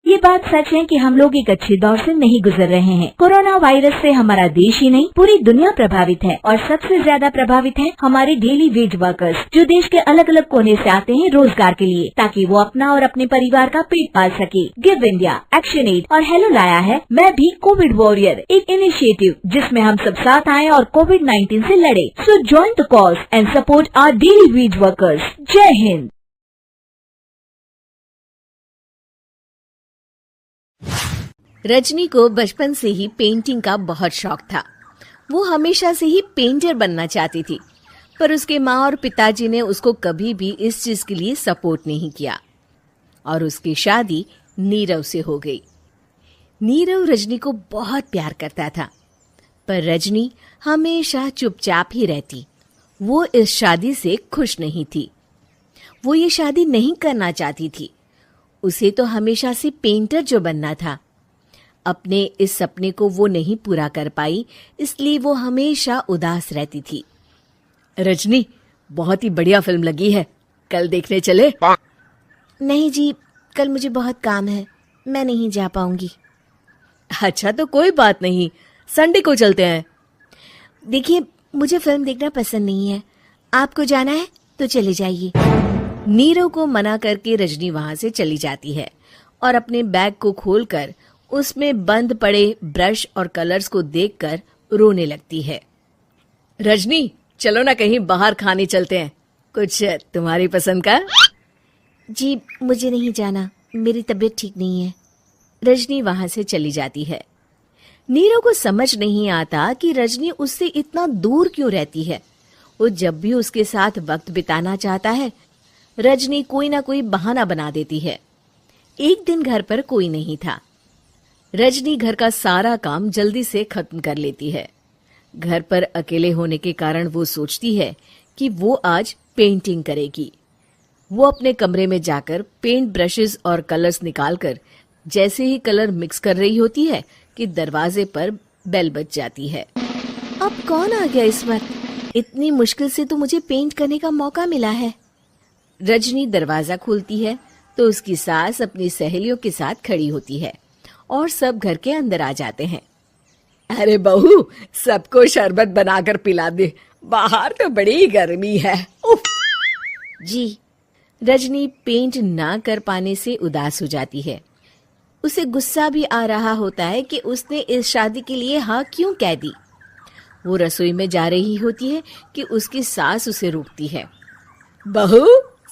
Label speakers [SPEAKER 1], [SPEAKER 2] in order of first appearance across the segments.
[SPEAKER 1] ये बात सच है कि हम लोग एक अच्छे दौर से नहीं गुजर रहे हैं। कोरोना वायरस से हमारा देश ही नहीं पूरी दुनिया प्रभावित है और सबसे ज्यादा प्रभावित है हमारे डेली वेज वर्कर्स, जो देश के अलग अलग कोने से आते हैं रोजगार के लिए, ताकि वो अपना और अपने परिवार का पेट पाल सके। गिव इंडिया, एक्शन एड और हेलो लाया है मैं भी कोविड वॉरियर, एक इनिशिएटिव जिसमें हम सब साथ आए और कोविड-19 से लड़े। So join the cause and support our daily wage workers. जय हिंद।
[SPEAKER 2] रजनी को बचपन से ही पेंटिंग का बहुत शौक था। वो हमेशा से ही पेंटर बनना चाहती थी, पर उसके माँ और पिताजी ने उसको कभी भी इस चीज के लिए सपोर्ट नहीं किया और उसकी शादी नीरव से हो गई। नीरव रजनी को बहुत प्यार करता था, पर रजनी हमेशा चुपचाप ही रहती। वो इस शादी से खुश नहीं थी। वो ये शादी नहीं करना चाहती थी। उसे तो हमेशा से पेंटर जो बनना था। अपने इस सपने को वो नहीं पूरा कर पाई, इसलिए वो हमेशा उदास रहती थी। रजनी, बहुत ही बढ़िया फिल्म लगी है, कल देखने चले?
[SPEAKER 3] नहीं जी, कल मुझे बहुत काम है, मैं नहीं जा पाऊंगी।
[SPEAKER 2] अच्छा तो कोई बात नहीं, संडे को चलते हैं।
[SPEAKER 3] देखिए, मुझे फिल्म देखना पसंद नहीं है। आपको जाना है तो चले जाइए।
[SPEAKER 2] नीरव को मना करके रजनी वहां से चली जाती है और अपने बैग को खोलकर उसमें बंद पड़े ब्रश और कलर्स को देखकर रोने लगती है। रजनी, चलो ना कहीं बाहर खाने चलते हैं, कुछ तुम्हारी पसंद का।
[SPEAKER 3] जी, मुझे नहीं जाना, मेरी तबीयत ठीक नहीं है।
[SPEAKER 2] रजनी वहां से चली जाती है। नीरव को समझ नहीं आता कि रजनी उससे इतना दूर क्यों रहती है। वो जब भी उसके साथ वक्त बिताना चाहता है, रजनी कोई ना कोई बहाना बना देती है। एक दिन घर पर कोई नहीं था। रजनी घर का सारा काम जल्दी से खत्म कर लेती है। घर पर अकेले होने के कारण वो सोचती है कि वो आज पेंटिंग करेगी। वो अपने कमरे में जाकर पेंट ब्रशेस और कलर्स निकालकर जैसे ही कलर मिक्स कर रही होती है कि दरवाजे पर बेल बज जाती है।
[SPEAKER 3] अब कौन आ गया इस वक्त? इतनी मुश्किल से तो मुझे पेंट करने का मौका मिला है।
[SPEAKER 2] रजनी दरवाजा खोलती है तो उसकी सास अपनी सहेलियों के साथ खड़ी होती है और सब घर के अंदर आ जाते हैं। अरे बहू, सबको शरबत बनाकर पिला दे, बाहर तो बड़ी गर्मी है। उफ।
[SPEAKER 3] जी।
[SPEAKER 2] रजनी पेंट ना कर पाने से उदास हो जाती है। उसे गुस्सा भी आ रहा होता है कि उसने इस शादी के लिए हाँ क्यों कह दी। वो रसोई में जा रही होती है कि उसकी सास उसे रोकती है। बहू,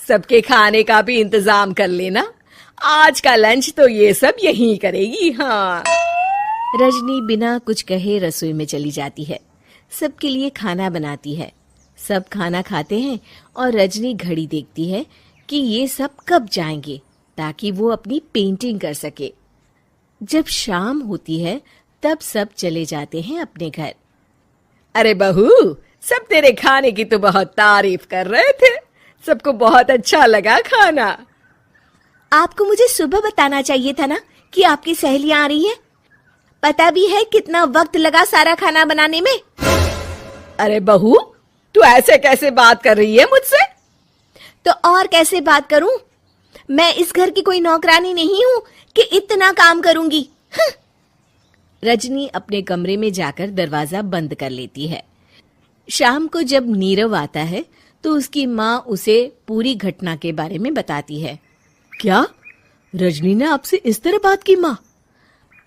[SPEAKER 2] सबके खाने का भी इंतजाम कर लेना, आज का लंच तो ये सब यहीं करेगी। हाँ। रजनी बिना कुछ कहे रसोई में चली जाती है। सबके लिए खाना बनाती है। सब खाना खाते हैं और रजनी घड़ी देखती है कि ये सब कब जाएंगे ताकि वो अपनी पेंटिंग कर सके। जब शाम होती है तब सब चले जाते हैं अपने घर। अरे बहू, सब तेरे खाने की तो बहुत तारीफ कर रहे थे, सबको बहुत अच्छा लगा खाना।
[SPEAKER 3] आपको मुझे सुबह बताना चाहिए था ना कि आपकी सहेलियां आ रही हैं। पता भी है कितना वक्त लगा सारा खाना बनाने में।
[SPEAKER 2] अरे बहू, तू ऐसे कैसे बात कर रही है मुझसे?
[SPEAKER 3] तो और कैसे बात करूं? मैं इस घर की कोई नौकरानी नहीं हूं कि इतना काम करूंगी।
[SPEAKER 2] रजनी अपने कमरे में जाकर दरवाजा बंद कर लेती है। शाम को जब नीरव आता है तो उसकी माँ उसे पूरी घटना के बारे में बताती है। क्या रजनी ने आपसे इस तरह बात की माँ?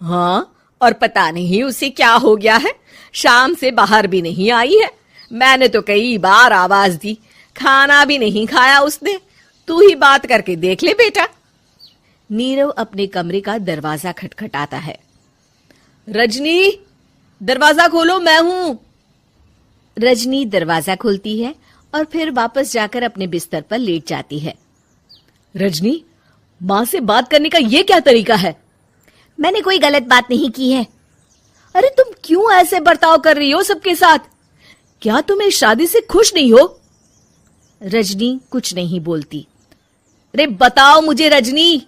[SPEAKER 2] हाँ, और पता नहीं उसे क्या हो गया है, शाम से बाहर भी नहीं आई है। मैंने तो कई बार आवाज दी, खाना भी नहीं खाया उसने। तू ही बात करके देख ले बेटा। नीरव अपने कमरे का दरवाजा खटखटाता है। रजनी, दरवाजा खोलो, मैं हूं। रजनी दरवाजा खोलती है और फिर वापस जाकर अपने बिस्तर पर लेट जाती है। रजनी, माँ से बात करने का ये क्या तरीका है?
[SPEAKER 3] मैंने कोई गलत बात नहीं की है।
[SPEAKER 2] अरे तुम क्यों ऐसे बर्ताव कर रही हो सबके साथ? क्या तुम इस शादी से खुश नहीं हो? रजनी कुछ नहीं बोलती। अरे बताओ मुझे रजनी,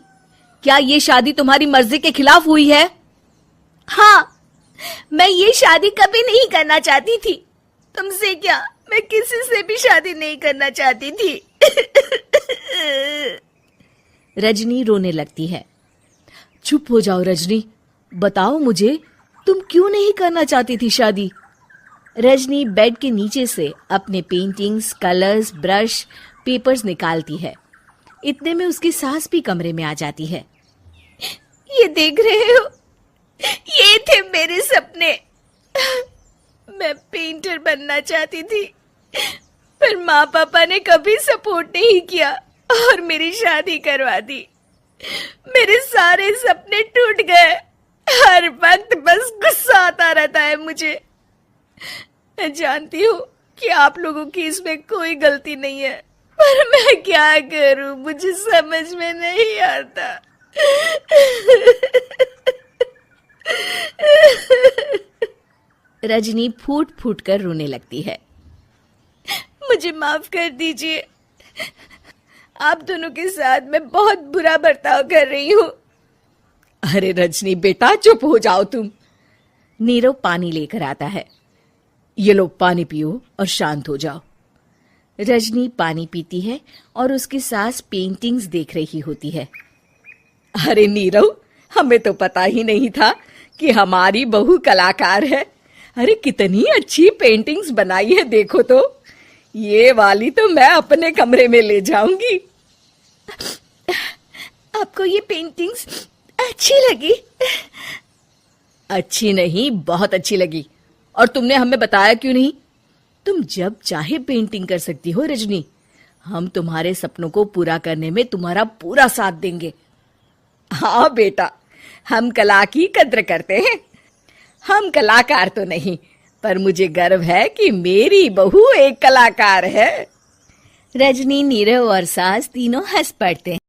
[SPEAKER 2] क्या ये शादी तुम्हारी मर्जी के खिलाफ हुई है?
[SPEAKER 3] हाँ, मैं ये शादी कभी नहीं करना चाहती थी। तुमसे क्या, मैं किसी से भी शादी नहीं करना चाहती थी।
[SPEAKER 2] रजनी रोने लगती है। चुप हो जाओ रजनी, बताओ मुझे, तुम क्यों नहीं करना चाहती थी शादी?
[SPEAKER 3] रजनी बेड के नीचे से अपने पेंटिंग्स, कलर्स, ब्रश, पेपर्स निकालती है।
[SPEAKER 2] इतने में उसकी सास भी कमरे में आ जाती है।
[SPEAKER 3] ये देख रहे हो, ये थे मेरे सपने। मैं पेंटर बनना चाहती थी, पर माँ पापा ने कभी सपोर्ट नहीं किया और मेरी शादी करवा दी। मेरे सारे सपने टूट गए। हर वक्त बस गुस्सा आता रहता है मुझे। मैं जानती हूँ कि आप लोगों की इसमें कोई गलती नहीं है, पर मैं क्या करूँ, मुझे समझ में नहीं आता।
[SPEAKER 2] रजनी फूट फूट कर रोने लगती है।
[SPEAKER 3] मुझे माफ कर दीजिए, आप दोनों के साथ मैं बहुत बुरा बर्ताव कर रही हूँ।
[SPEAKER 2] अरे रजनी बेटा, चुप हो जाओ तुम। नीरव पानी लेकर आता है। ये लो पानी पियो और शांत हो जाओ। रजनी पानी पीती है और उसकी सास पेंटिंग्स देख रही होती है। अरे नीरव, हमें तो पता ही नहीं था कि हमारी बहू कलाकार है। अरे कितनी अच्छी पेंटिंग्स बनाई है, देखो तो। ये वाली तो मैं अपने कमरे में ले जाऊंगी।
[SPEAKER 3] आपको ये पेंटिंग्स अच्छी लगी?
[SPEAKER 2] अच्छी नहीं, बहुत अच्छी लगी। और तुमने हमें बताया क्यों नहीं? तुम जब चाहे पेंटिंग कर सकती हो रजनी। हम तुम्हारे सपनों को पूरा करने में तुम्हारा पूरा साथ देंगे। हाँ बेटा, हम कला की कद्र करते हैं। हम कलाकार तो नहीं, पर मुझे गर्व है कि मेरी बहू एक कलाकार है।
[SPEAKER 3] रजनी, नीरव और सास तीनों हंस पड़ते हैं।